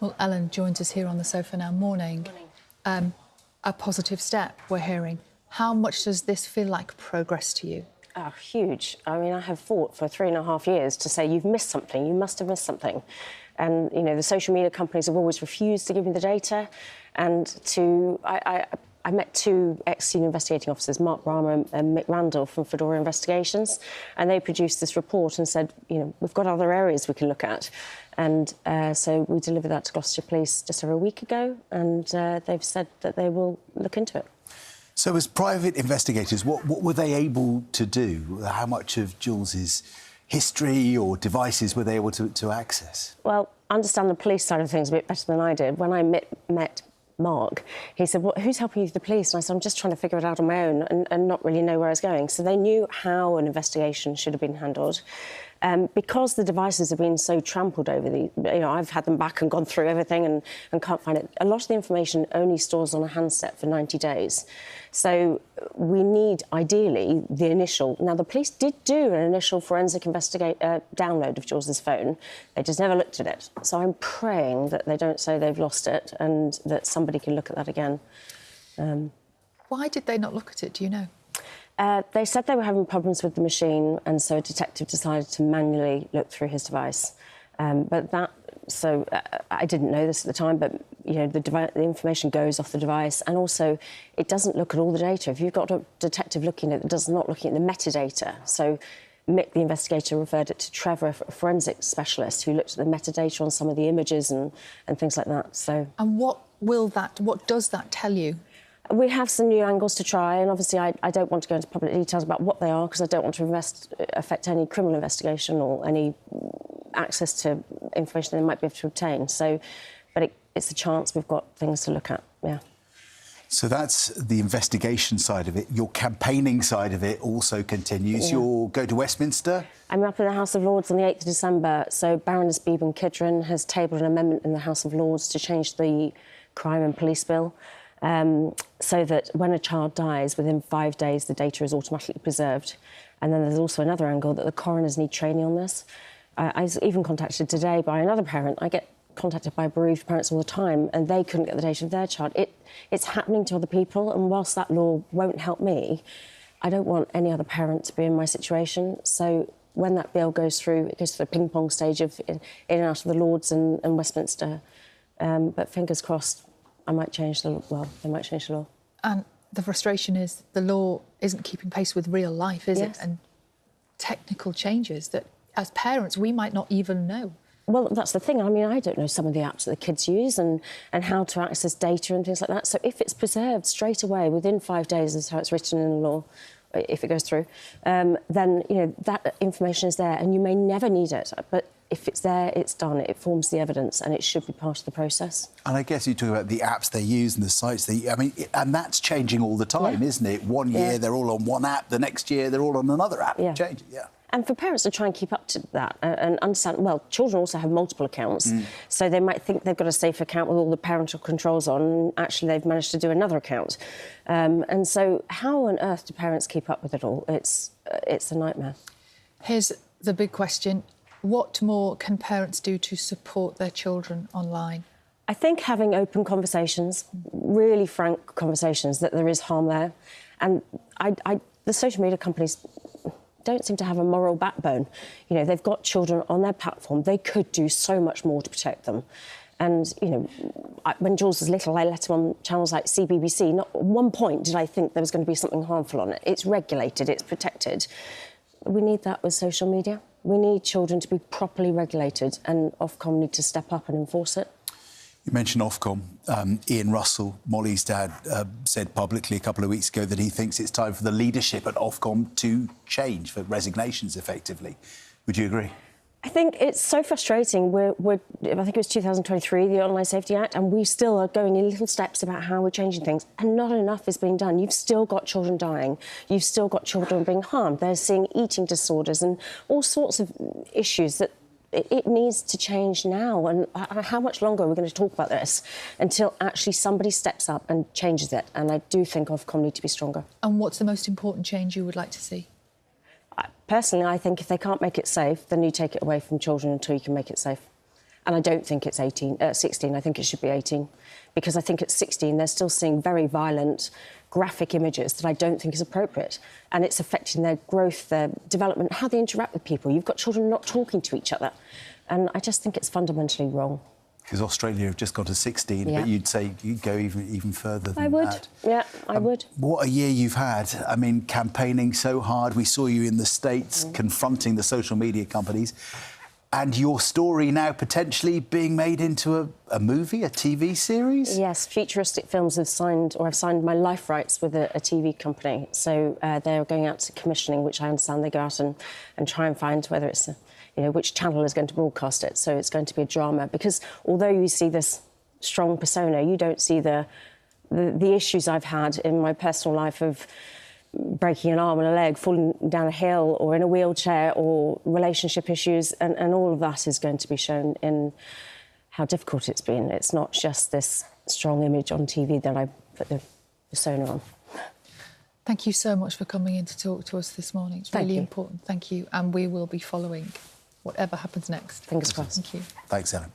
Well, Ellen joins us here on the sofa now. Morning. A positive step we're hearing. How much does this feel like progress to you? Oh, huge. I mean, I have fought for 3.5 years to say, you've missed something, you must have missed something. And, you know, the social media companies have always refused to give me the data. And I met two ex-senior investigating officers, Mark Brahmer and Mick Randall from Fedora Investigations, and they produced this report and said, you know, we've got other areas we can look at. And so we delivered that to Gloucestershire Police just over a week ago, and they've said that they will look into it. So as private investigators, what were they able to do? How much of Jools's history or devices were they able to access? Well, I understand the police side of things a bit better than I did. When I met Mark, he said, well, who's helping you with the police? And I said, I'm just trying to figure it out on my own and not really know where I was going. So they knew how an investigation should have been handled. Because the devices have been so trampled over I've had them back and gone through everything and can't find it. A lot of the information only stores on a handset for 90 days. So we need, ideally, the initial... Now, the police did do an initial forensic download of Jools's phone. They just never looked at it. So I'm praying that they don't say they've lost it and that somebody can look at that again. Why did they not look at it, do you know? They said they were having problems with the machine, and so a detective decided to manually look through his device. I didn't know this at the time, but you know, the information goes off the device, and also it doesn't look at all the data. If you've got a detective looking at it, does not looking at the metadata. So Mick, the investigator, referred it to Trevor, a forensic specialist, who looked at the metadata on some of the images and things like that. So. And what does that tell you? We have some new angles to try, and obviously I don't want to go into public details about what they are because I don't want to affect any criminal investigation or any access to information they might be able to obtain. So, but it's a chance we've got things to look at, yeah. So that's the investigation side of it. Your campaigning side of it also continues. Yeah. You'll go to Westminster? I'm up in the House of Lords on the 8th of December. So Baroness Beeban Kidron has tabled an amendment in the House of Lords to change the crime and police bill. So that when a child dies, within 5 days, the data is automatically preserved. And then there's also another angle that the coroners need training on this. I was even contacted today by another parent. I get contacted by bereaved parents all the time, and they couldn't get the data of their child. It's happening to other people, and whilst that law won't help me, I don't want any other parent to be in my situation. So when that bill goes through, it goes through the ping-pong stage of in and out of the Lords and Westminster. But fingers crossed, they might change the law. And the frustration is the law isn't keeping pace with real life, is it? And technical changes that, as parents, we might not even know. Well, that's the thing. I mean, I don't know some of the apps that the kids use and how to access data and things like that. So if it's preserved straight away, within 5 days is how it's written in the law, if it goes through, then, you know, that information is there and you may never need it. But if it's there, it's done. It forms the evidence and it should be part of the process. And I guess you talk about the apps they use and the sites they... I mean, and that's changing all the time, isn't it? One year they're all on one app, the next year they're all on another app. Changing, And for parents to try and keep up to that and understand, well, children also have multiple accounts, so they might think they've got a safe account with all the parental controls on, and actually they've managed to do another account. And so how on earth do parents keep up with it all? It's a nightmare. Here's the big question. What more can parents do to support their children online? I think having open conversations, really frank conversations, that there is harm there. And the social media companies don't seem to have a moral backbone. You know, they've got children on their platform. They could do so much more to protect them. And, you know, when Jools was little, I let him on channels like CBBC. Not at one point did I think there was going to be something harmful on it. It's regulated, it's protected. We need that with social media. We need children to be properly regulated, and Ofcom need to step up and enforce it. You mentioned Ofcom. Ian Russell, Molly's dad, said publicly a couple of weeks ago that he thinks it's time for the leadership at Ofcom to change, for resignations, effectively. Would you agree? I think it's so frustrating. I think it was 2023, the Online Safety Act, and we still are going in little steps about how we're changing things, and not enough is being done. You've still got children dying. You've still got children being harmed. They're seeing eating disorders and all sorts of issues that it needs to change now. And how much longer are we going to talk about this until actually somebody steps up and changes it? And I do think Ofcom need to be stronger. And what's the most important change you would like to see? Personally, I think if they can't make it safe, then you take it away from children until you can make it safe. And I don't think it's 16, I think it should be 18. Because I think at 16, they're still seeing very violent, graphic images that I don't think is appropriate. And it's affecting their growth, their development, how they interact with people. You've got children not talking to each other. And I just think it's fundamentally wrong. Because Australia have just got to 16, Yeah. but you'd say you'd go even further than I would. that. Yeah, I would. What a year you've had. I mean, campaigning so hard. We saw you in the States confronting the social media companies. And your story now potentially being made into a movie, a TV series? Yes, Featuristic Films have signed my life rights with a TV company. So they're going out to commissioning, which I understand they go out and try and find whether it's which channel is going to broadcast it. So it's going to be a drama. Because although you see this strong persona, you don't see the issues I've had in my personal life of breaking an arm and a leg, falling down a hill or in a wheelchair, or relationship issues. And all of that is going to be shown in how difficult it's been. It's not just this strong image on TV that I put the persona on. Thank you so much for coming in to talk to us this morning. It's really important. Thank you. And we will be following whatever happens next. Fingers crossed. Thank you. Thanks, Ellen.